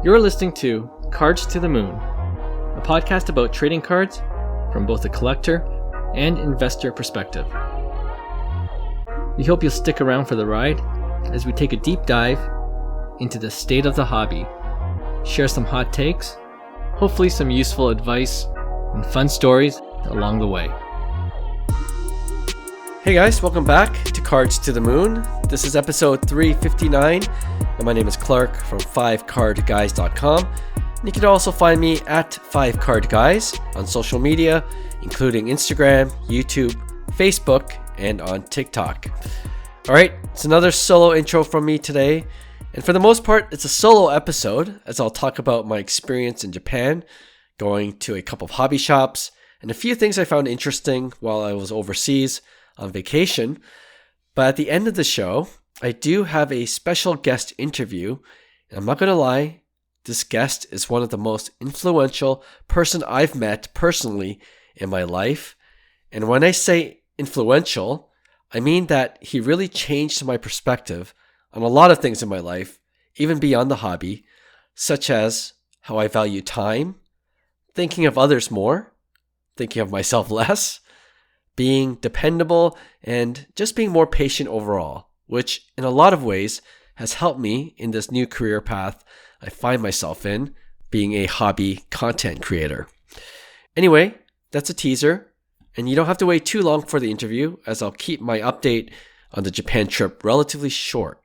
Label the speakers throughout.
Speaker 1: You're listening to Cards to the Moon, a podcast about trading cards from both a collector and investor perspective. We hope you'll stick around for the ride as we take a deep dive into the state of the hobby, share some hot takes, hopefully some useful advice, and fun stories along the way.
Speaker 2: Hey guys, welcome back to Cards to the Moon. This is episode 359, and my name is Clark from 5cardguys.com. And you can also find me at 5cardguys on social media, including Instagram, YouTube, Facebook, and on TikTok. Alright, it's another solo intro from me today, and for the most part, it's a solo episode as I'll talk about my experience in Japan, going to a couple of hobby shops, and a few things I found interesting while I was overseas on vacation. But at the end of the show, I do have a special guest interview. And I'm not going to lie, this guest is one of the most influential person I've met personally in my life. And when I say influential, I mean that he really changed my perspective on a lot of things in my life, even beyond the hobby, such as how I value time, thinking of others more, thinking of myself less, being dependable, and just being more patient overall, which in a lot of ways has helped me in this new career path I find myself in, being a hobby content creator. Anyway, that's a teaser, and you don't have to wait too long for the interview, as I'll keep my update on the Japan trip relatively short.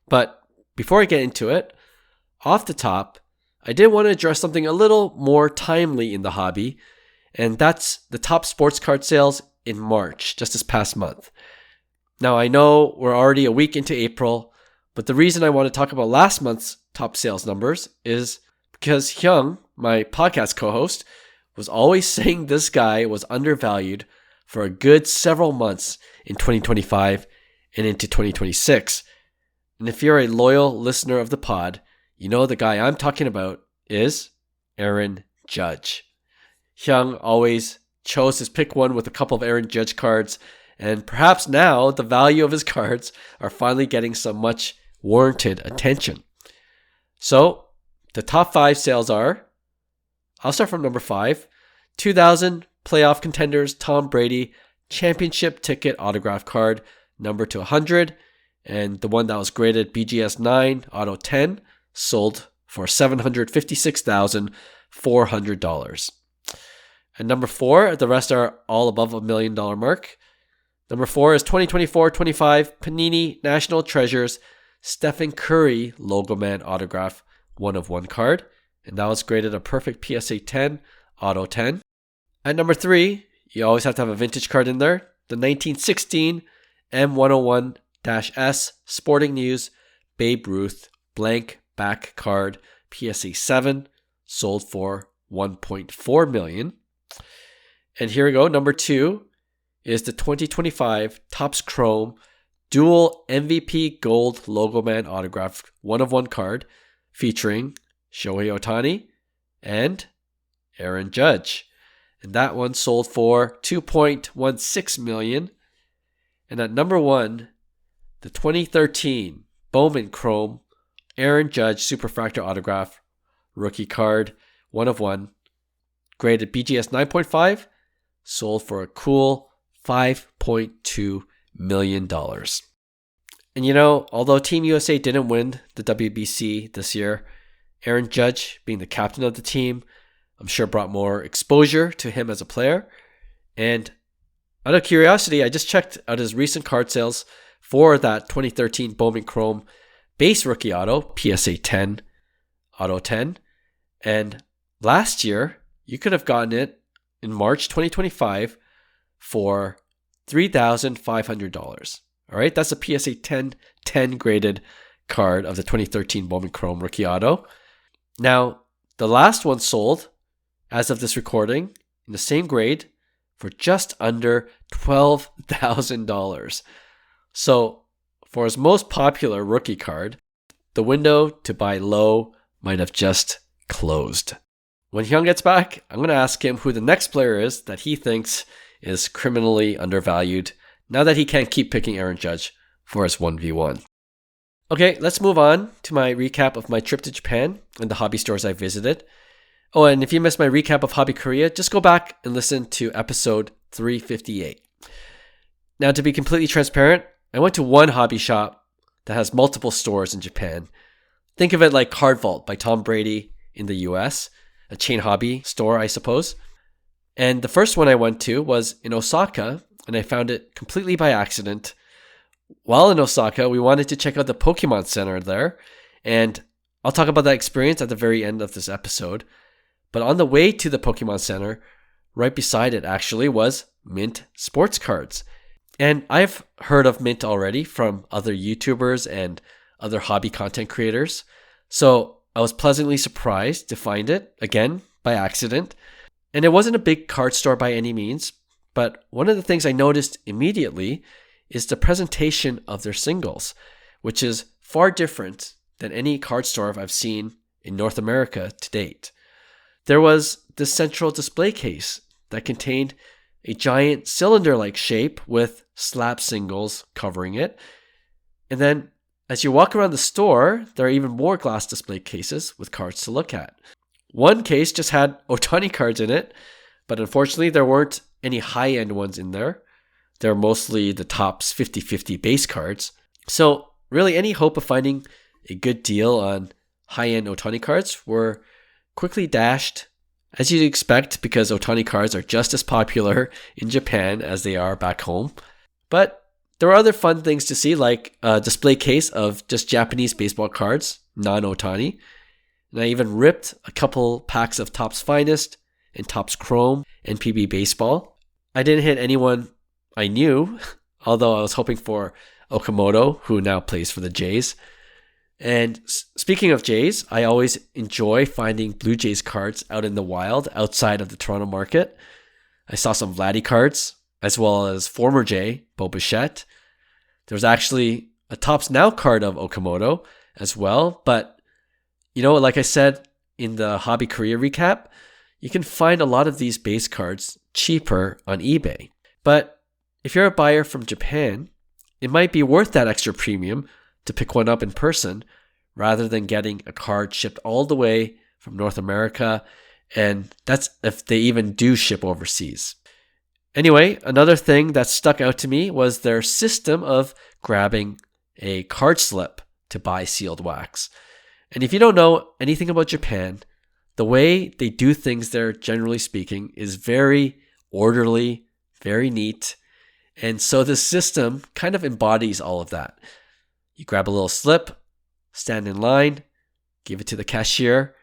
Speaker 2: But before I get into it, off the top, I did want to address something a little more timely in the hobby, and that's the top sports card sales in March, just this past month. Now, I know we're already a week into April, but the reason I want to talk about last month's top sales numbers is because Hyung, my podcast co-host, was always saying this guy was undervalued for a good several months in 2025 and into 2026. And if you're a loyal listener of the pod, you know the guy I'm talking about is Aaron Judge. Hyung always chose his pick one with a couple of Aaron Judge cards, and perhaps now the value of his cards are finally getting some much warranted attention. So the top 5 sales are, I'll start from number 5, 2000 playoff contenders Tom Brady championship ticket autograph card, number to 100, and the one that was graded BGS 9 auto 10 sold for $756,400. And number 4, the rest are all above $1 million mark. Number 4 is 2024-25 Panini National Treasures Stephen Curry Logo Man autograph 1/1 card. And that was graded a perfect PSA 10 auto 10. At number 3, you always have to have a vintage card in there. The 1916 M101-S Sporting News Babe Ruth blank back card PSA 7 sold for $1.4 million. And here we go. Number 2 is the 2025 Topps Chrome Dual MVP Gold Logo Man autograph 1/1 card featuring Shohei Ohtani and Aaron Judge. And that one sold for $2.16 million. And at number 1, the 2013 Bowman Chrome Aaron Judge Superfractor autograph rookie card 1/1 graded BGS 9.5 sold for a cool $5.2 million. And you know, although Team USA didn't win the WBC this year, Aaron Judge, being the captain of the team, I'm sure brought more exposure to him as a player. And out of curiosity, I just checked out his recent card sales for that 2013 Bowman Chrome base rookie auto, PSA 10, auto 10. And last year, you could have gotten it in March 2025 for $3,500. All right, that's a PSA 10 graded card of the 2013 Bowman Chrome rookie auto. Now, the last one sold, as of this recording, in the same grade for just under $12,000. So, for his most popular rookie card, the window to buy low might have just closed. When Hyung gets back, I'm going to ask him who the next player is that he thinks is criminally undervalued now that he can't keep picking Aaron Judge for his 1v1. Okay, let's move on to my recap of my trip to Japan and the hobby stores I visited. Oh, and if you missed my recap of Hobby Korea, just go back and listen to episode 358. Now, to be completely transparent, I went to one hobby shop that has multiple stores in Japan. Think of it like Card Vault by Tom Brady in the US, a chain hobby store, I suppose. And the first one I went to was in Osaka, and I found it completely by accident. While in Osaka, we wanted to check out the Pokemon Center there, and I'll talk about that experience at the very end of this episode. But on the way to the Pokemon Center, right beside it actually was Mint Sports Cards. And I've heard of Mint already from other YouTubers and other hobby content creators. So I was pleasantly surprised to find it, again, by accident. And it wasn't a big card store by any means, but one of the things I noticed immediately is the presentation of their singles, which is far different than any card store I've seen in North America to date. There was this central display case that contained a giant cylinder-like shape with slab singles covering it. And then as you walk around the store, there are even more glass display cases with cards to look at. One case just had Ohtani cards in it, but unfortunately there weren't any high-end ones in there. They're mostly the Topps 50/50 base cards. So really any hope of finding a good deal on high-end Ohtani cards were quickly dashed, as you'd expect, because Ohtani cards are just as popular in Japan as they are back home. But there were other fun things to see, like a display case of just Japanese baseball cards, non-Ohtani. And I even ripped a couple packs of Topps Finest and Topps Chrome and PB Baseball. I didn't hit anyone I knew, although I was hoping for Okamoto, who now plays for the Jays. And speaking of Jays, I always enjoy finding Blue Jays cards out in the wild outside of the Toronto market. I saw some Vladdy cards, as well as former Jay, Bo Bichette. There was actually a Topps Now card of Okamoto as well. But, like I said in the Hobby Korea recap, you can find a lot of these base cards cheaper on eBay. But if you're a buyer from Japan, it might be worth that extra premium to pick one up in person rather than getting a card shipped all the way from North America, and that's if they even do ship overseas. Anyway, another thing that stuck out to me was their system of grabbing a card slip to buy sealed wax. And if you don't know anything about Japan, the way they do things there, generally speaking, is very orderly, very neat. And so this system kind of embodies all of that. You grab a little slip, stand in line, give it to the cashier,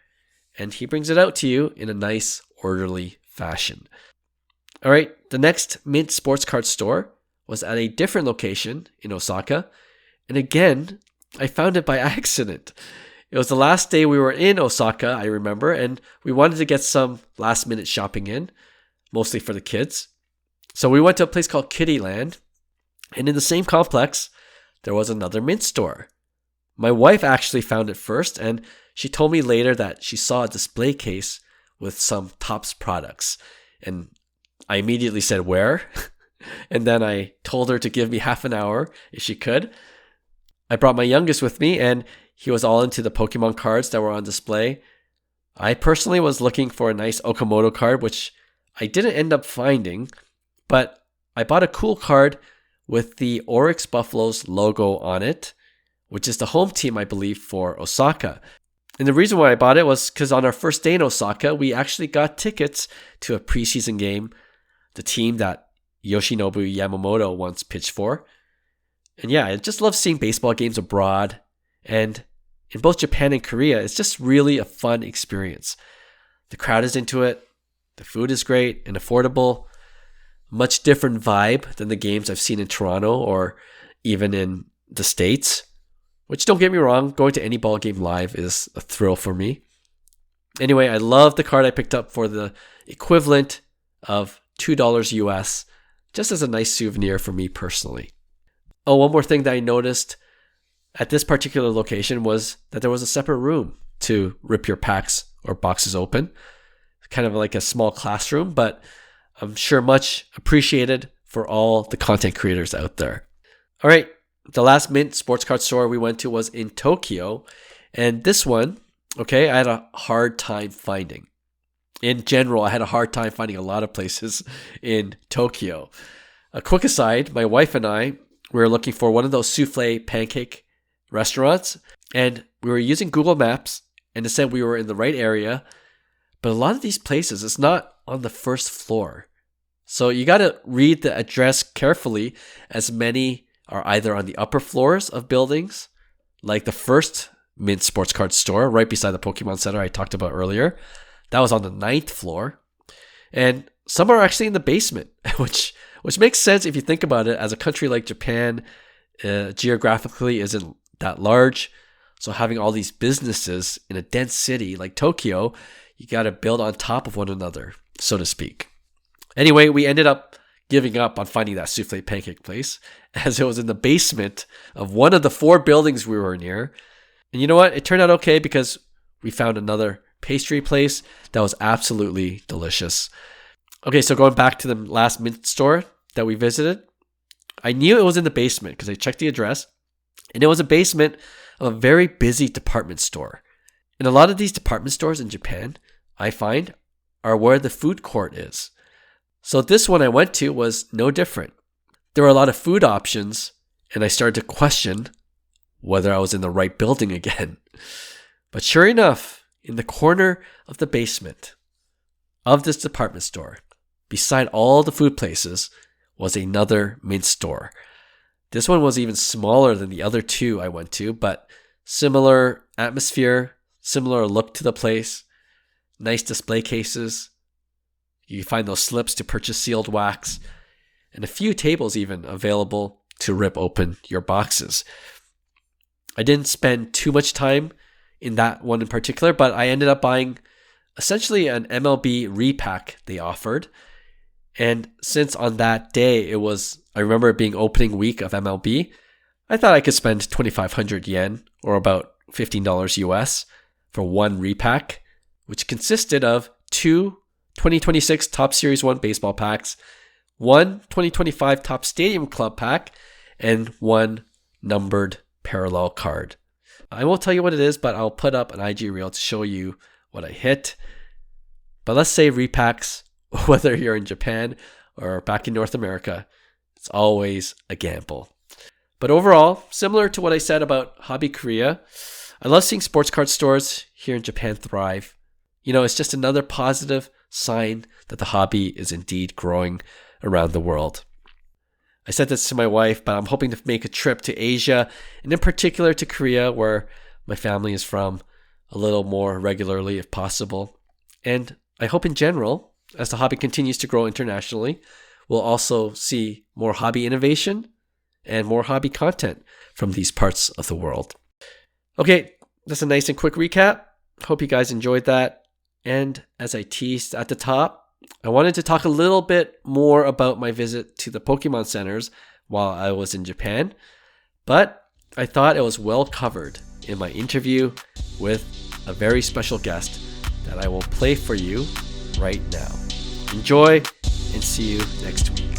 Speaker 2: and he brings it out to you in a nice, orderly fashion. All right, the next Mint sports card store was at a different location in Osaka. And again, I found it by accident. It was the last day we were in Osaka, I remember, and we wanted to get some last-minute shopping in, mostly for the kids. So we went to a place called Kittyland, and in the same complex, there was another Mint store. My wife actually found it first, and she told me later that she saw a display case with some Topps products. And I immediately said, where? And then I told her to give me half an hour if she could. I brought my youngest with me, and he was all into the Pokemon cards that were on display. I personally was looking for a nice Okamoto card, which I didn't end up finding, but I bought a cool card with the Oryx Buffaloes logo on it, which is the home team, I believe, for Osaka. And the reason why I bought it was because on our first day in Osaka, we actually got tickets to a preseason game, the team that Yoshinobu Yamamoto once pitched for. And yeah, I just love seeing baseball games abroad. And in both Japan and Korea, it's just really a fun experience. The crowd is into it. The food is great and affordable. Much different vibe than the games I've seen in Toronto or even in the States, which, don't get me wrong, going to any ball game live is a thrill for me. Anyway, I love the card I picked up for the equivalent of $2 US, just as a nice souvenir for me personally. Oh, one more thing that I noticed at this particular location was that there was a separate room to rip your packs or boxes open. Kind of like a small classroom, but I'm sure much appreciated for all the content creators out there. All right, The last mint sports card store we went to was in Tokyo. And this one, okay, I had a hard time finding. In general, I had a hard time finding a lot of places in Tokyo. A quick aside, my wife and I were looking for one of those souffle pancake restaurants, and we were using Google Maps, and it said we were in the right area. But a lot of these places, it's not on the first floor. So you got to read the address carefully, as many are either on the upper floors of buildings, like the first mint sports card store right beside the Pokemon Center I talked about earlier. That was on the 9th floor. And some are actually in the basement, which makes sense if you think about it. As a country like Japan, geographically isn't that large. So having all these businesses in a dense city like Tokyo, you got to build on top of one another, so to speak. Anyway, we ended up giving up on finding that souffle pancake place, as it was in the basement of one of the 4 buildings we were near. And you know what? It turned out okay because we found another pastry place that was absolutely delicious. Okay, so going back to the last mint store that we visited, I knew it was in the basement because I checked the address, and it was a basement of a very busy department store. And a lot of these department stores in Japan, I find, are where the food court is. So this one I went to was no different. There were a lot of food options, and I started to question whether I was in the right building again. But sure enough, in the corner of the basement of this department store, beside all the food places, was another mint store. This one was even smaller than the other 2 I went to, but similar atmosphere, similar look to the place, nice display cases. You find those slips to purchase sealed wax, and a few tables even available to rip open your boxes. I didn't spend too much time in that one in particular, but I ended up buying essentially an MLB repack they offered. And since on that day I remember it being opening week of MLB, I thought I could spend 2,500 yen, or about $15 US, for one repack, which consisted of 2 2026 Top Series 1 baseball packs, 1 2025 Top Stadium Club pack, and 1 numbered parallel card. I won't tell you what it is, but I'll put up an IG reel to show you what I hit. But let's say repacks, whether you're in Japan or back in North America, it's always a gamble. But overall, similar to what I said about Hobby Korea, I love seeing sports card stores here in Japan thrive. You know, it's just another positive sign that the hobby is indeed growing around the world. I said this to my wife, but I'm hoping to make a trip to Asia, and in particular to Korea, where my family is from, a little more regularly if possible. And I hope in general, as the hobby continues to grow internationally, we'll also see more hobby innovation and more hobby content from these parts of the world. Okay, that's a nice and quick recap. Hope you guys enjoyed that. And as I teased at the top, I wanted to talk a little bit more about my visit to the Pokemon centers while I was in Japan, but I thought it was well covered in my interview with a very special guest that I will play for you right now. Enjoy, and see you next week.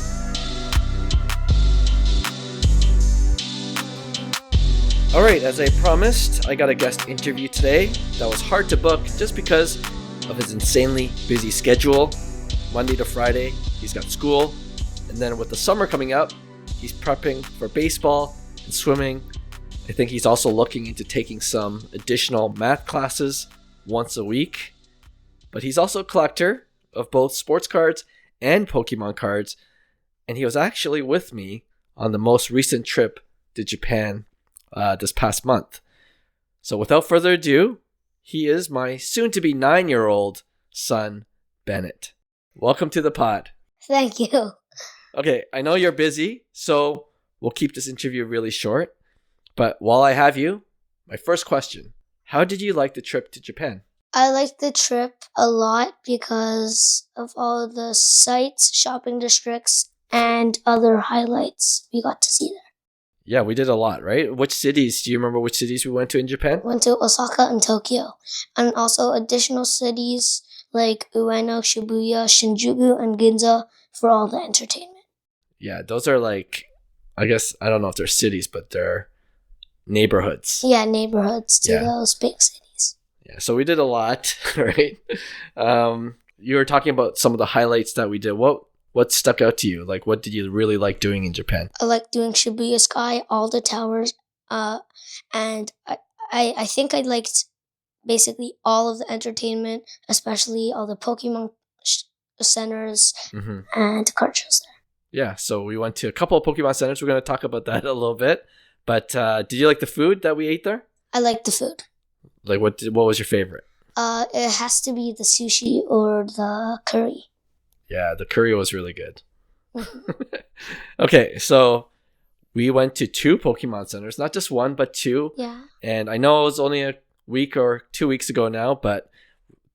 Speaker 2: All right, as I promised, I got a guest interview today that was hard to book just because of his insanely busy schedule. Monday to Friday, he's got school, and then with the summer coming up, he's prepping for baseball and swimming. I think he's also looking into taking some additional math classes once a week. But he's also a collector of both sports cards and Pokemon cards, and he was actually with me on the most recent trip to Japan this past month. So without further ado, he is my soon-to-be 9-year-old son, Bennett. Welcome to the pod.
Speaker 3: Thank you.
Speaker 2: Okay, I know you're busy, so we'll keep this interview really short. But while I have you, my first question, how did you like the trip to Japan?
Speaker 3: I liked the trip a lot because of all the sites, shopping districts, and other highlights we got to see there.
Speaker 2: Yeah, we did a lot, right? Which cities? Do you remember which cities we went to in Japan?
Speaker 3: Went to Osaka and Tokyo, and also additional cities like Ueno, Shibuya, Shinjuku, and Ginza for all the entertainment.
Speaker 2: Yeah, those are like I guess, I don't know if they're cities, but they're neighborhoods.
Speaker 3: Yeah, neighborhoods to
Speaker 2: Yeah.
Speaker 3: those big cities.
Speaker 2: Yeah, so we did a lot, right? You were talking about some of the highlights that we did. What stuck out to you? Like, what did you really like doing in Japan?
Speaker 3: I like doing Shibuya Sky, all the towers, and I think I liked basically all of the entertainment, especially all the Pokemon centers
Speaker 2: Mm-hmm.
Speaker 3: and card shows there.
Speaker 2: Yeah, so we went to a couple of Pokemon centers. We're going to talk about that a little bit. But did you like the food that we ate there?
Speaker 3: I like the food.
Speaker 2: Like, what was your favorite?
Speaker 3: It has to be the sushi or the curry.
Speaker 2: Yeah, the curry was really good.
Speaker 3: Mhm.
Speaker 2: Okay, so we went to 2 Pokemon centers, not just one, but 2.
Speaker 3: Yeah.
Speaker 2: And I know it was only a week or 2 weeks ago now, but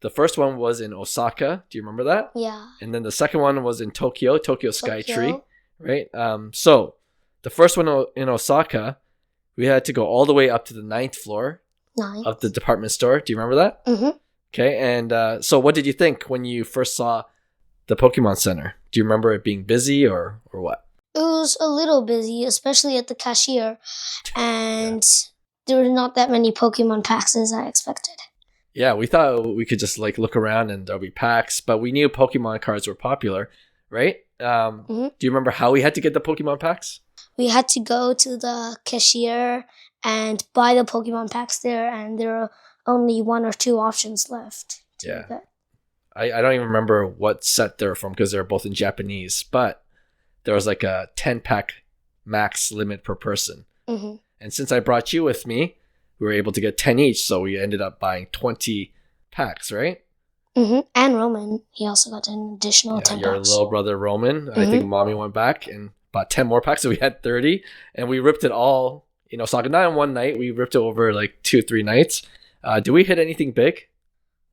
Speaker 2: the first one was in Osaka. Do you remember that?
Speaker 3: Yeah.
Speaker 2: And then the second one was in Tokyo Sky
Speaker 3: Tokyo.
Speaker 2: Tree, right? So the first one in Osaka, we had to go all the way up to the 9th floor
Speaker 3: Nice.
Speaker 2: of the department store. Do you remember that?
Speaker 3: Mm-hmm.
Speaker 2: Okay, and so what did you think when you first saw the Pokemon Center? Do you remember it being busy or what?
Speaker 3: It was a little busy, especially at the cashier, and there were not that many Pokemon packs as I expected.
Speaker 2: Yeah, we thought we could just like look around and there'll be packs, but we knew Pokemon cards were popular, right? Do you remember how we had to get the Pokemon packs?
Speaker 3: We had to go to the cashier and buy the Pokemon packs there, and there were only 1 or 2 options left.
Speaker 2: Yeah.
Speaker 3: get.
Speaker 2: I don't even remember what set they're from because they're both in Japanese, but there was like a 10-pack max limit per person.
Speaker 3: Mm-hmm.
Speaker 2: And since I brought you with me, we were able to get 10 each, so we ended up buying 20 packs, right?
Speaker 3: Mm-hmm. And Roman, he also got an additional 10
Speaker 2: your
Speaker 3: packs.
Speaker 2: little brother Roman. I think mommy went back and bought 10 more packs, so we had 30, and we ripped it all. So not in one night. We ripped it over like 2 or 3 nights. Did we hit anything big?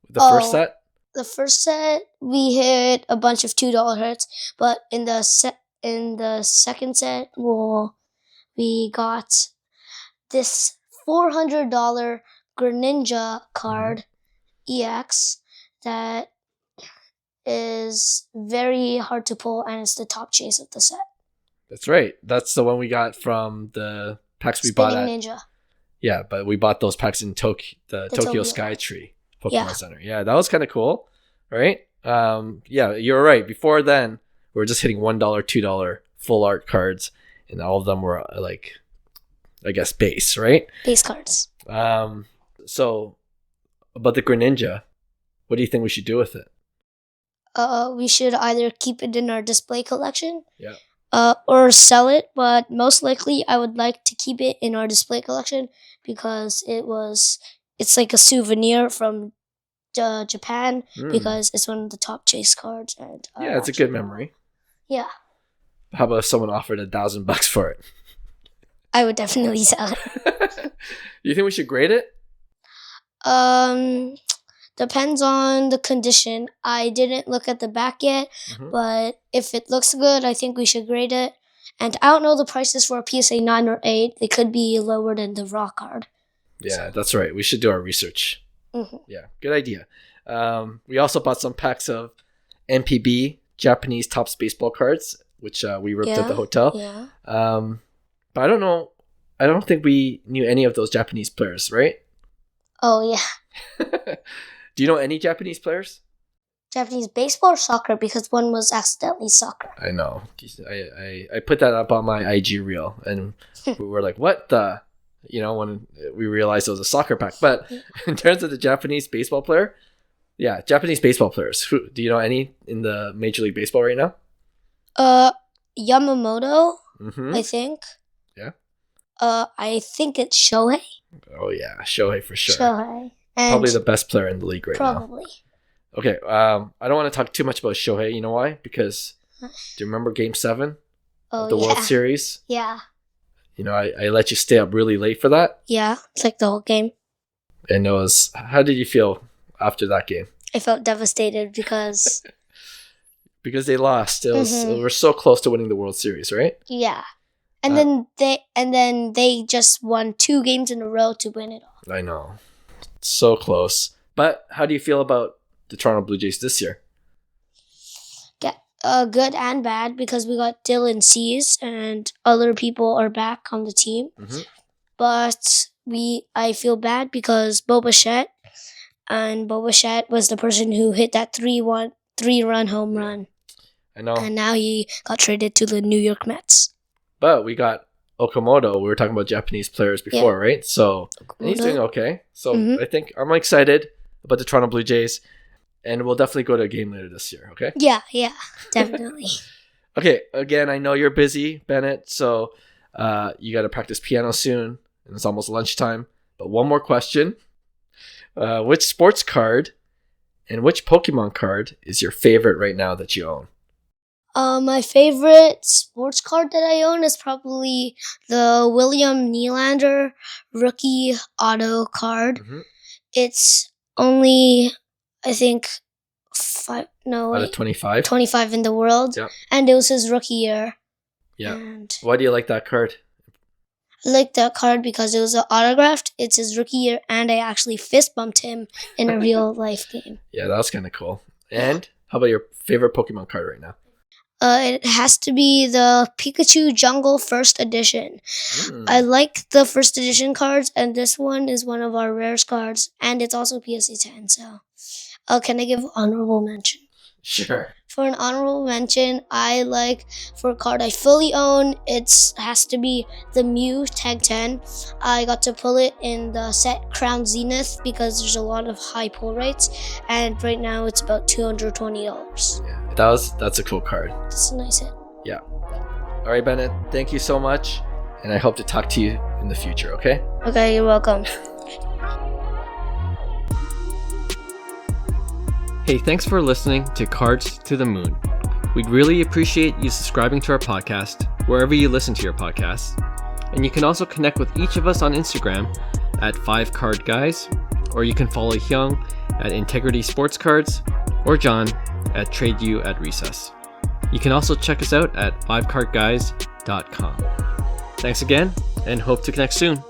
Speaker 2: The first set?
Speaker 3: The first set, we hit a bunch of $2 hits, but in the second set, we got this $400 Greninja card EX that is very hard to pull, and it's the top chase of the set.
Speaker 2: That's right. That's the one we got from the packs we bought
Speaker 3: Spinning
Speaker 2: at.
Speaker 3: Ninja.
Speaker 2: Yeah, but we bought those packs in Tokyo
Speaker 3: Tokyo.
Speaker 2: Sky Tree Pokemon
Speaker 3: Yeah.
Speaker 2: Center. Yeah, that was kind of cool, right? Yeah, you're right. Before then, we were just hitting $1, $2 full art cards, and all of them were like, I guess, base, right?
Speaker 3: Base cards.
Speaker 2: So, about the Greninja, what do you think we should do with it?
Speaker 3: We should either keep it in our display collection,
Speaker 2: Yeah.
Speaker 3: Or sell it. But most likely, I would like to keep it in our display collection because it's like a souvenir from Japan because it's one of the top chase cards. And
Speaker 2: Yeah, it's a good memory.
Speaker 3: Yeah,
Speaker 2: How about if someone offered $1,000 for it?
Speaker 3: I would definitely sell it.
Speaker 2: You think we should grade it?
Speaker 3: Depends on the condition. I didn't look at the back yet, but if it looks good, I think we should grade it. And I don't know the prices for a PSA 9 or 8. They could be lower than the raw card.
Speaker 2: Yeah, that's right. We should do our research.
Speaker 3: Mm-hmm.
Speaker 2: Yeah, good idea. We also bought some packs of MPB, Japanese Topps baseball cards, which we ripped at the hotel.
Speaker 3: Yeah.
Speaker 2: But I don't know. I don't think we knew any of those Japanese players, right?
Speaker 3: Oh, yeah.
Speaker 2: Do you know any Japanese players?
Speaker 3: Japanese baseball or soccer, because one was accidentally soccer.
Speaker 2: I know. I put that up on my IG reel, and we were like, what the? When we realized it was a soccer pack. But in terms of the Japanese baseball player, yeah, Japanese baseball players. Who do you know any in the Major League Baseball right now?
Speaker 3: Yamamoto,
Speaker 2: Mm-hmm.
Speaker 3: I think.
Speaker 2: Yeah.
Speaker 3: I think it's Shohei.
Speaker 2: Oh yeah, Shohei for sure.
Speaker 3: Shohei. And
Speaker 2: Probably the best player in the league right now.
Speaker 3: probably.
Speaker 2: Okay, I don't want to talk too much about Shohei. You know why? Because do you remember Game 7
Speaker 3: Oh,
Speaker 2: of the
Speaker 3: yeah.
Speaker 2: World Series?
Speaker 3: Yeah.
Speaker 2: I let you stay up really late for that.
Speaker 3: Yeah. It's like the whole game.
Speaker 2: And it was, how did you feel after that game?
Speaker 3: I felt devastated because,
Speaker 2: Because they lost. It was we're so close to winning the World Series, right?
Speaker 3: yeah. And then they just won 2 games in a row to win it all.
Speaker 2: I know. So close. But how do you feel about the Toronto Blue Jays this year?
Speaker 3: good and bad because we got Dylan C's and other people are back on the team.
Speaker 2: Mm-hmm.
Speaker 3: But I feel bad because Boba Fett was the person who hit that 3-run home run.
Speaker 2: I know.
Speaker 3: And now he got traded to the New York Mets.
Speaker 2: But we got Okamoto. We were talking about Japanese players before, right? So and he's doing okay. So I think I'm excited about the Toronto Blue Jays. And we'll definitely go to a game later this year, okay?
Speaker 3: Yeah, definitely.
Speaker 2: Okay, again, I know you're busy, Bennett, so you got to practice piano soon, and it's almost lunchtime. But one more question. Which sports card and which Pokemon card is your favorite right now that you own?
Speaker 3: My favorite sports card that I own is probably the William Nylander rookie auto card.
Speaker 2: Mm-hmm.
Speaker 3: It's only, I think,
Speaker 2: Out of 25?
Speaker 3: 25 in the world.
Speaker 2: Yep.
Speaker 3: And it was his rookie year.
Speaker 2: Yeah.
Speaker 3: And
Speaker 2: Why do you like that card?
Speaker 3: I like that card because it was autographed. It's his rookie year, and I actually fist bumped him in a real life game.
Speaker 2: Yeah, that was kind of cool. And how about your favorite Pokemon card right now?
Speaker 3: It has to be the Pikachu Jungle First Edition. I like the First Edition cards, and this one is one of our rarest cards, and it's also PSA 10. So, can I give honorable mention?
Speaker 2: Sure.
Speaker 3: For an honorable mention, I like, for a card I fully own, it has to be the Mew Tag 10. I got to pull it in the set Crown Zenith because there's a lot of high pull rates, and right now it's about $220.
Speaker 2: Yeah, that's a cool card.
Speaker 3: That's a nice hit.
Speaker 2: Yeah. All right, Bennett, thank you so much, and I hope to talk to you in the future, okay?
Speaker 3: Okay, you're welcome.
Speaker 1: Hey, thanks for listening to Cards to the Moon. We'd really appreciate you subscribing to our podcast wherever you listen to your podcasts. And you can also connect with each of us on Instagram at 5cardguys, or you can follow Hyung at Integrity Sports Cards, or John at TradeU at Recess. You can also check us out at 5cardguys.com. Thanks again, and hope to connect soon.